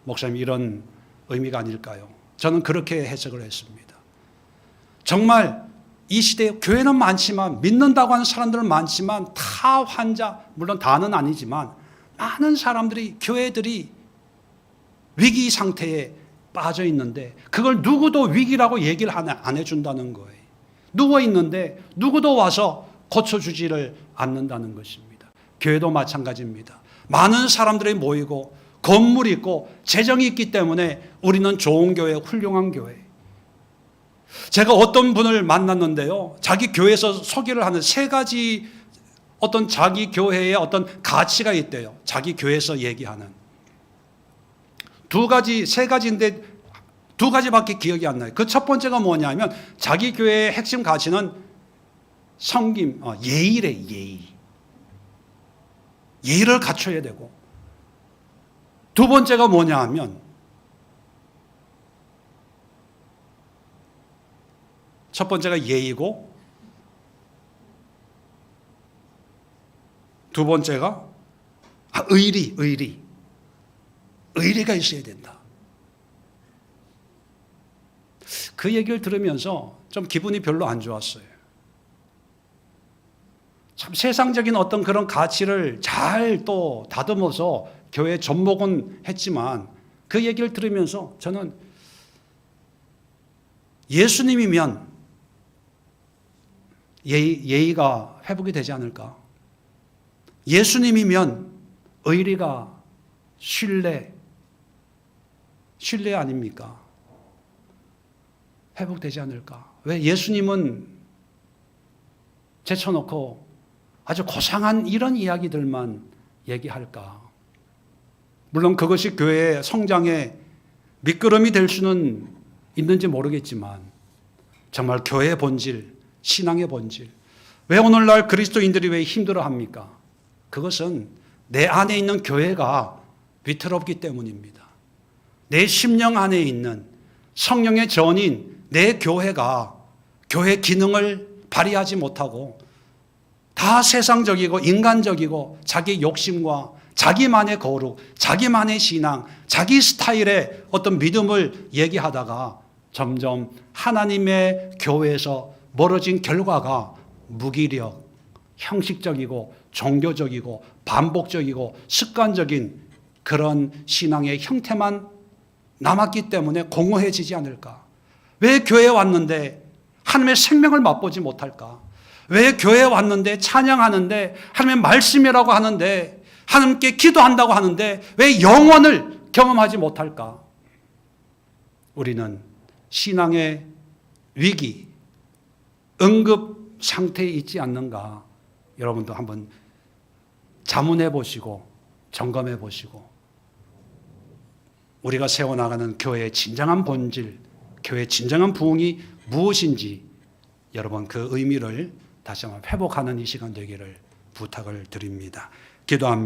목사님, 이런 의미가 아닐까요? 저는 그렇게 해석을 했습니다. 정말 이 시대에 교회는 많지만, 믿는다고 하는 사람들은 많지만, 다 환자, 물론 다는 아니지만 많은 사람들이, 교회들이 위기 상태에 빠져 있는데 그걸 누구도 위기라고 얘기를 안 해준다는 거예요. 누워 있는데 누구도 와서 고쳐주지를 않는다는 것입니다. 교회도 마찬가지입니다. 많은 사람들이 모이고 건물이 있고 재정이 있기 때문에 우리는 좋은 교회, 훌륭한 교회. 제가 어떤 분을 만났는데요, 자기 교회에서 소개를 하는 세 가지 어떤 자기 교회의 어떤 가치가 있대요. 자기 교회에서 얘기하는 두 가지, 세 가지인데 두 가지밖에 기억이 안 나요. 그 첫 번째가 뭐냐면 자기 교회의 핵심 가치는 섬김, 예의래. 예의를 갖춰야 되고, 두 번째가 뭐냐 하면 첫 번째가 예의고 두 번째가 의리가 있어야 된다. 그 얘기를 들으면서 좀 기분이 별로 안 좋았어요. 참 세상적인 어떤 그런 가치를 잘 또 다듬어서 교회에 접목은 했지만 그 얘기를 들으면서 저는 예수님이면 예의가 회복이 되지 않을까? 예수님이면 의리가 신뢰 아닙니까? 회복되지 않을까? 왜 예수님은 제쳐놓고 아주 고상한 이런 이야기들만 얘기할까? 물론 그것이 교회의 성장에 미끄럼이 될 수는 있는지 모르겠지만 정말 교회의 본질, 신앙의 본질, 왜 오늘날 그리스도인들이 왜 힘들어합니까? 그것은 내 안에 있는 교회가 위태롭기 때문입니다. 내 심령 안에 있는 성령의 전인 내 교회가 교회 기능을 발휘하지 못하고 다 세상적이고 인간적이고 자기 욕심과 자기만의 거룩, 자기만의 신앙, 자기 스타일의 어떤 믿음을 얘기하다가 점점 하나님의 교회에서 멀어진 결과가 무기력, 형식적이고 종교적이고 반복적이고 습관적인 그런 신앙의 형태만 남았기 때문에 공허해지지 않을까? 왜 교회에 왔는데 하나님의 생명을 맛보지 못할까? 왜 교회에 왔는데 찬양하는데 하나님의 말씀이라고 하는데 하나님께 기도한다고 하는데 왜 영원을 경험하지 못할까? 우리는 신앙의 위기, 응급 상태에 있지 않는가? 여러분도 한번 자문해 보시고 점검해 보시고 우리가 세워나가는 교회의 진정한 본질, 교회의 진정한 부흥이 무엇인지 여러분 그 의미를 다시 한번 회복하는 이 시간 되기를 부탁을 드립니다. 기도합니다.